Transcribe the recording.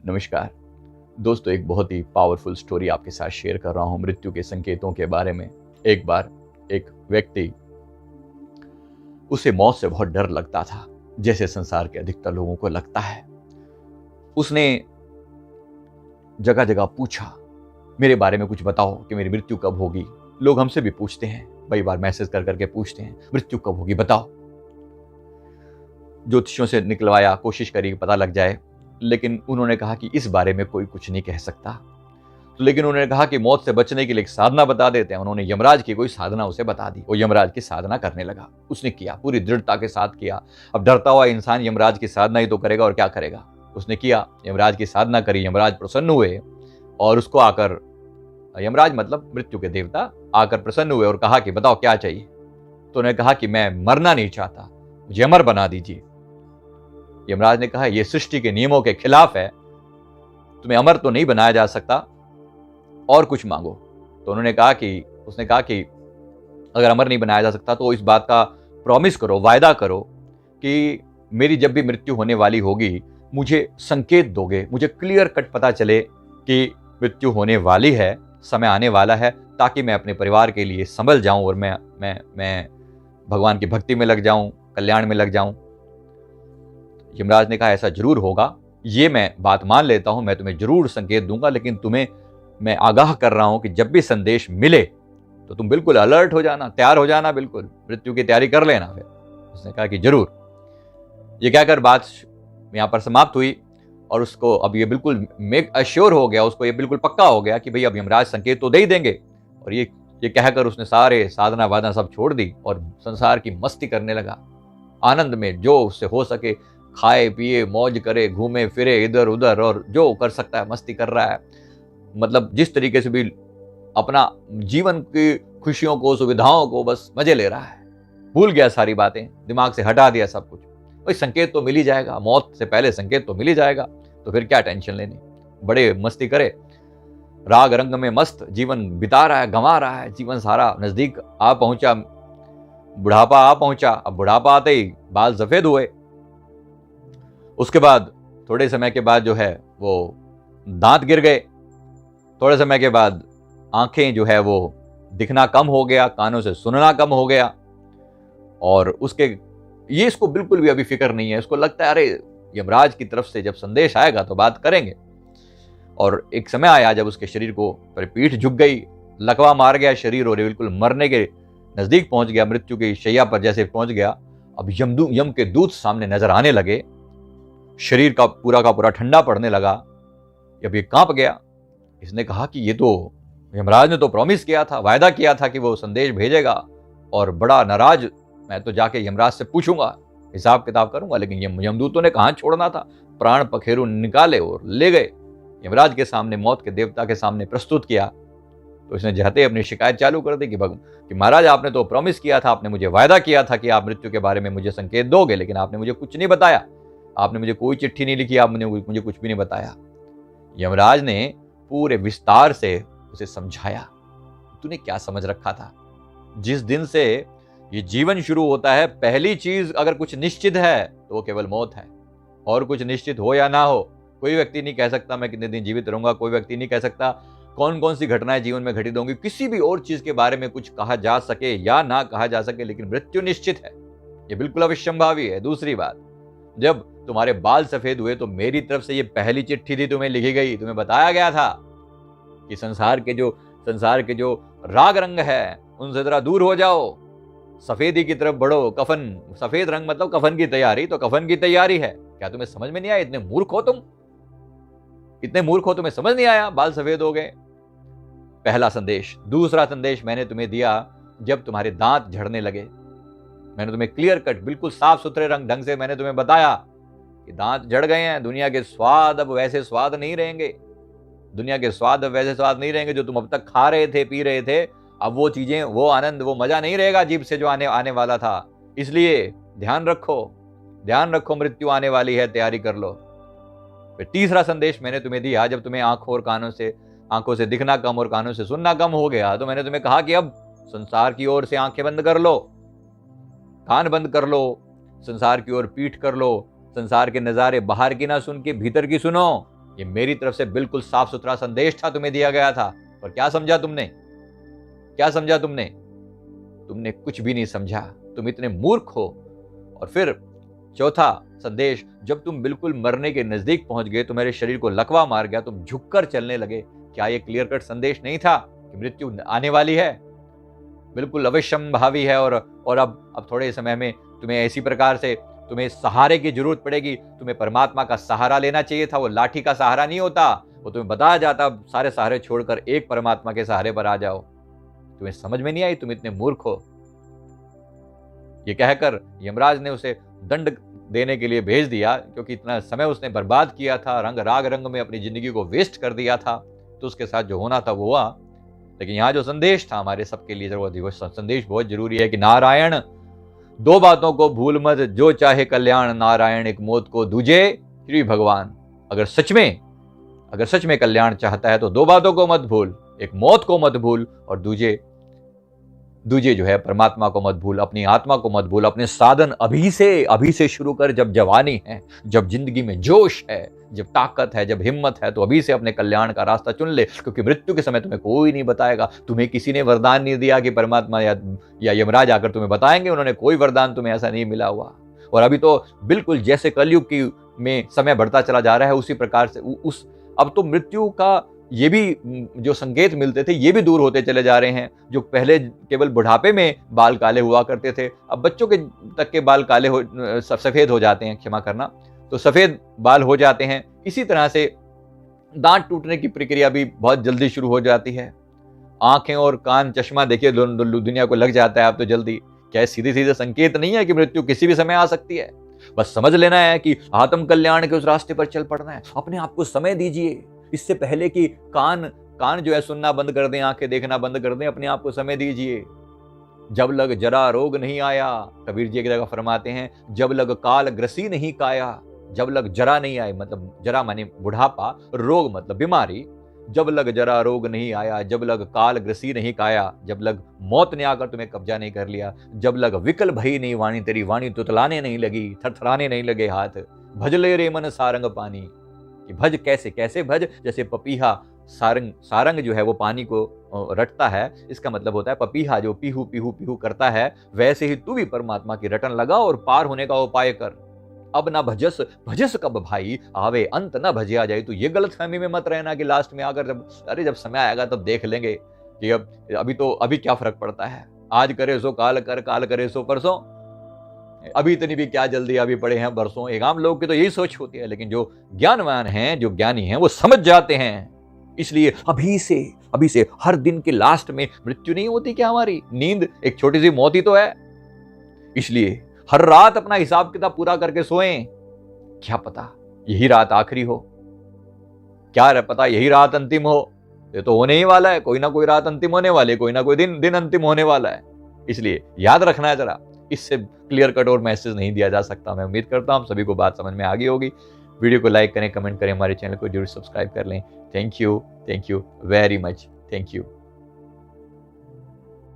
नमस्कार दोस्तों, एक बहुत ही पावरफुल स्टोरी आपके साथ शेयर कर रहा हूं मृत्यु के संकेतों के बारे में। एक बार एक व्यक्ति, उसे मौत से बहुत डर लगता था, जैसे संसार के अधिकतर लोगों को लगता है। उसने जगह जगह पूछा, मेरे बारे में कुछ बताओ कि मेरी मृत्यु कब होगी। लोग हमसे भी पूछते हैं, कई बार मैसेज कर करके पूछते हैं, मृत्यु कब होगी बताओ। ज्योतिषियों से निकलवाया, कोशिश करी पता लग जाए, लेकिन उन्होंने कहा कि इस बारे में कोई कुछ नहीं कह सकता। तो लेकिन उन्होंने कहा कि मौत से बचने के लिए एक साधना बता देते हैं। उन्होंने यमराज की कोई साधना उसे बता दी। वो यमराज की साधना करने लगा। उसने किया, पूरी दृढ़ता के साथ किया। अब डरता हुआ इंसान यमराज की साधना ही तो करेगा और क्या करेगा। उसने किया, यमराज की साधना करी। यमराज प्रसन्न हुए और उसको आकर, यमराज मतलब मृत्यु के देवता, आकर प्रसन्न हुए और कहा कि बताओ क्या चाहिए। तो उन्होंने कहा कि मैं मरना नहीं चाहता, मुझे अमर बना दीजिए। यमराज ने कहा, यह सृष्टि के नियमों के खिलाफ है, तुम्हें अमर तो नहीं बनाया जा सकता, और कुछ मांगो। तो उसने कहा कि अगर अमर नहीं बनाया जा सकता तो इस बात का प्रॉमिस करो, वायदा करो कि मेरी जब भी मृत्यु होने वाली होगी मुझे संकेत दोगे, मुझे क्लियर कट पता चले कि मृत्यु होने वाली है, समय आने वाला है, ताकि मैं अपने परिवार के लिए संभल जाऊं और मैं भगवान की भक्ति में लग जाऊं, कल्याण में लग जाऊं। यमराज ने कहा, ऐसा जरूर होगा, ये मैं बात मान लेता हूं, मैं तुम्हें जरूर संकेत दूंगा, लेकिन तुम्हें मैं आगाह कर रहा हूं कि जब भी संदेश मिले तो तुम बिल्कुल अलर्ट हो जाना, तैयार हो जाना, बिल्कुल मृत्यु की तैयारी कर लेना। फिर उसने कहा कि जरूर। ये कहकर बात यहां पर समाप्त हुई और उसको अब ये बिल्कुल मेक अश्योर हो गया, उसको ये बिल्कुल पक्का हो गया कि भाई अब यमराज संकेत तो दे ही देंगे। और ये कहकर उसने सारे साधना वादना सब छोड़ दी और संसार की मस्ती करने लगा। आनंद में जो उससे हो सके खाए पिए, मौज करे, घूमे फिरे इधर उधर, और जो कर सकता है मस्ती कर रहा है। मतलब जिस तरीके से भी अपना जीवन की खुशियों को, सुविधाओं को बस मजे ले रहा है। भूल गया सारी बातें, दिमाग से हटा दिया सब कुछ। भाई संकेत तो मिल ही जाएगा, मौत से पहले संकेत तो मिल ही जाएगा, तो फिर क्या टेंशन लेनी। बड़े मस्ती करे, राग रंग में मस्त जीवन बिता रहा है, गंवा रहा है। जीवन सारा नजदीक आ पहुंचा, बुढ़ापा आ पहुंचा। अब बुढ़ापा आते ही बाल सफेद हुए। उसके बाद थोड़े समय के बाद जो है वो दांत गिर गए। थोड़े समय के बाद आंखें जो है वो दिखना कम हो गया, कानों से सुनना कम हो गया। और इसको बिल्कुल भी अभी फिक्र नहीं है। इसको लगता है अरे यमराज की तरफ से जब संदेश आएगा तो बात करेंगे। और एक समय आया जब उसके शरीर को पीठ झुक गई, लकवा मार गया शरीर और बिल्कुल मरने के नजदीक पहुंच गया, मृत्यु की शैया पर जैसे पहुंच गया। अब यम के दूत सामने नजर आने लगे। शरीर का पूरा ठंडा पड़ने लगा। जब ये कांप गया, इसने कहा कि ये तो यमराज ने तो प्रॉमिस किया था, वायदा किया था कि वो संदेश भेजेगा, और बड़ा नाराज। मैं तो जाके यमराज से पूछूंगा, हिसाब किताब करूंगा। लेकिन यमदूतों ने कहां छोड़ना था, प्राण पखेरु निकाले और ले गए। यमराज के सामने, मौत के देवता के सामने प्रस्तुत किया। तो इसने जाते अपनी शिकायत चालू कर दी कि महाराज आपने तो प्रॉमिस किया था, आपने मुझे वायदा किया था कि आप मृत्यु के बारे में मुझे संकेत दोगे, लेकिन आपने मुझे कुछ नहीं बताया, आपने मुझे कोई चिट्ठी नहीं लिखी, आपने मुझे कुछ भी नहीं बताया। यमराज ने पूरे विस्तार से उसे समझाया, तूने क्या समझ रखा था। जिस दिन से ये जीवन शुरू होता है, पहली चीज अगर कुछ निश्चित है तो वो केवल मौत है। और कुछ निश्चित हो या ना हो, कोई व्यक्ति नहीं कह सकता मैं कितने दिन जीवित रहूंगा। कोई व्यक्ति नहीं कह सकता कौन कौन सी घटनाएं जीवन में घटित होंगी। किसी भी और चीज के बारे में कुछ कहा जा सके या ना कहा जा सके, लेकिन मृत्यु निश्चित है, ये बिल्कुल अविश्वंभावी है। दूसरी बात, जब तुम्हारे बाल सफेद हुए तो मेरी तरफ से ये पहली चिट्ठी थी, तुम्हें लिखी गई, तुम्हें बताया गया था कि संसार के जो राग रंग है उनसे जरा दूर हो जाओ, सफेदी की तरफ बढ़ो। कफन, सफेद रंग मतलब कफन की तैयारी, तो कफन की तैयारी है। क्या तुम्हें समझ में नहीं आया? इतने मूर्ख हो तुम, तुम्हें समझ नहीं आया? बाल सफेद हो गए, पहला संदेश। दूसरा संदेश मैंने तुम्हें दिया जब तुम्हारे दांत झड़ने लगे। मैंने तुम्हें क्लियर कट, बिल्कुल साफ सुथरे ढंग से मैंने तुम्हें बताया कि दांत जड़ गए हैं। दुनिया के स्वाद अब वैसे स्वाद नहीं रहेंगे। जो तुम अब तक खा रहे थे, पी रहे थे, अब वो चीजें, वो आनंद, वो मजा नहीं रहेगा जीभ से जो आने वाला था। इसलिए ध्यान रखो, मृत्यु आने वाली है, तैयारी कर लो। फिर तीसरा संदेश मैंने तुम्हें दिया जब तुम्हें आंखों से दिखना कम और कानों से सुनना कम हो गया, तो मैंने तुम्हें कहा कि अब संसार की ओर से आंखें बंद कर लो, कान बंद कर लो, संसार की ओर पीठ कर लो। संसार के नज़ारे बाहर की ना सुन के भीतर की सुनो। ये मेरी तरफ से बिल्कुल साफ सुथरा संदेश था, तुम्हें दिया गया था। पर क्या समझा तुमने? क्या समझा तुमने? तुमने कुछ भी नहीं समझा, तुम इतने मूर्ख हो। और फिर चौथा संदेश, जब तुम बिल्कुल मरने के नजदीक पहुंच गए, तुम्हारे शरीर को लकवा मार गया, तुम झुककर चलने लगे, क्या यह क्लियर कट संदेश नहीं था कि मृत्यु आने वाली है, बिल्कुल अवश्यंभावी है? और अब थोड़े समय में तुम्हें ऐसी प्रकार से तुम्हें सहारे की जरूरत पड़ेगी। तुम्हें परमात्मा का सहारा लेना चाहिए था, वो लाठी का सहारा नहीं होता। वो तुम्हें बताया जाता सारे सहारे छोड़कर एक परमात्मा के सहारे पर आ जाओ। तुम्हें समझ में नहीं आई, तुम इतने मूर्ख हो। ये कहकर यमराज ने उसे दंड देने के लिए भेज दिया, क्योंकि इतना समय उसने बर्बाद किया था, रंग में अपनी जिंदगी को वेस्ट कर दिया था। तो उसके साथ जो होना था वो हुआ। लेकिन यहाँ जो संदेश था हमारे सबके लिए, वो संदेश बहुत जरूरी है कि नारायण, दो बातों को भूल मत, जो चाहे कल्याण नारायण, एक मौत को दूजे श्री भगवान। अगर सच में कल्याण चाहता है तो दो बातों को मत भूल, एक मौत को मत भूल और दूजे जो है परमात्मा को मत भूल, अपनी आत्मा को मत भूल। अपने साधन अभी से शुरू कर, जब जवानी है, जब जिंदगी में जोश है, जब ताकत है, जब हिम्मत है, तो अभी से अपने कल्याण का रास्ता चुन ले। क्योंकि मृत्यु के समय तुम्हें कोई नहीं बताएगा। तुम्हें किसी ने वरदान नहीं दिया कि परमात्मा या यमराज आकर तुम्हें बताएंगे। उन्होंने कोई वरदान तुम्हें ऐसा नहीं मिला हुआ। और अभी तो बिल्कुल जैसे कलयुग में समय बढ़ता चला जा रहा है, उसी प्रकार से अब तो मृत्यु का ये भी जो संकेत मिलते थे, ये भी दूर होते चले जा रहे हैं। जो पहले केवल बुढ़ापे में बाल काले हुआ करते थे, अब बच्चों के तक के बाल काले सफेद हो जाते हैं, क्षमा करना, तो सफेद बाल हो जाते हैं। इसी तरह से दांत टूटने की प्रक्रिया भी बहुत जल्दी शुरू हो जाती है। आंखें और कान, चश्मा देखिए दुनिया को लग जाता है अब तो जल्दी। क्या सीधे संकेत नहीं है कि मृत्यु किसी भी समय आ सकती है? बस समझ लेना है कि आत्म कल्याण के उस रास्ते पर चल पड़ना है। अपने आप को समय दीजिए, इससे पहले कि कान जो है सुनना बंद कर दें, आंखें देखना बंद कर दें। अपने आप को समय दीजिए। जब लग जरा रोग नहीं आया, कबीर जी एक जगह फरमाते हैं, जब लग काल ग्रसी नहीं काया। जब लग जरा नहीं आए, मतलब जरा माने बुढ़ापा, रोग मतलब बीमारी। जब लग जरा रोग नहीं आया, जब लग काल ग्रसी नहीं काया, जब लग मौत ने आकर तुम्हें कब्जा नहीं कर लिया, जब लग विकल भई नहीं वाणी, तेरी वाणी तुतलाने नहीं लगी, थरथराने नहीं लगे हाथ। भज ले रे मन सारंग पानी, कि भज कैसे भज, जैसे पपीहा सारंग जो है वो पानी को रटता है। इसका मतलब होता है पपीहा जो पीहू पीहू पीहू करता है, वैसे ही तू भी परमात्मा की रटन लगा और पार होने का उपाय कर। अब ना भजस कब भाई आवे अंत, ना भजिया जाए। तो ये गलतफहमी में मत रहना कि लास्ट में आकर जब समय आएगा तब देख लेंगे कि अभी क्या फर्क पड़ता है। आज करे सो काल कर, काल करे सो परसों। अभी इतनी भी क्या जल्दी, अभी पड़े हैं बरसों। एक आम लोग की तो यही सोच होती है, लेकिन जो ज्ञानवान हैं, जो ज्ञानी हैं, वो समझ जाते हैं। इसलिए अभी से हर दिन के लास्ट में मृत्यु नहीं होती क्या? हमारी नींद एक छोटी सी मौत ही तो है। इसलिए हर रात अपना हिसाब किताब पूरा करके सोएं। क्या पता यही रात आखिरी हो, क्या पता यही रात अंतिम हो। ये तो होने ही वाला है, कोई ना कोई रात अंतिम होने वाली है, कोई ना कोई दिन अंतिम होने वाला है। इसलिए याद रखना है जरा, इससे क्लियर कट और मैसेज नहीं दिया जा सकता। मैं उम्मीद करता हूं सभी को बात समझ में आ गई होगी। वीडियो को लाइक करें, कमेंट करें, हमारे चैनल को जरूर सब्सक्राइब कर लें। Thank you very much. Thank you.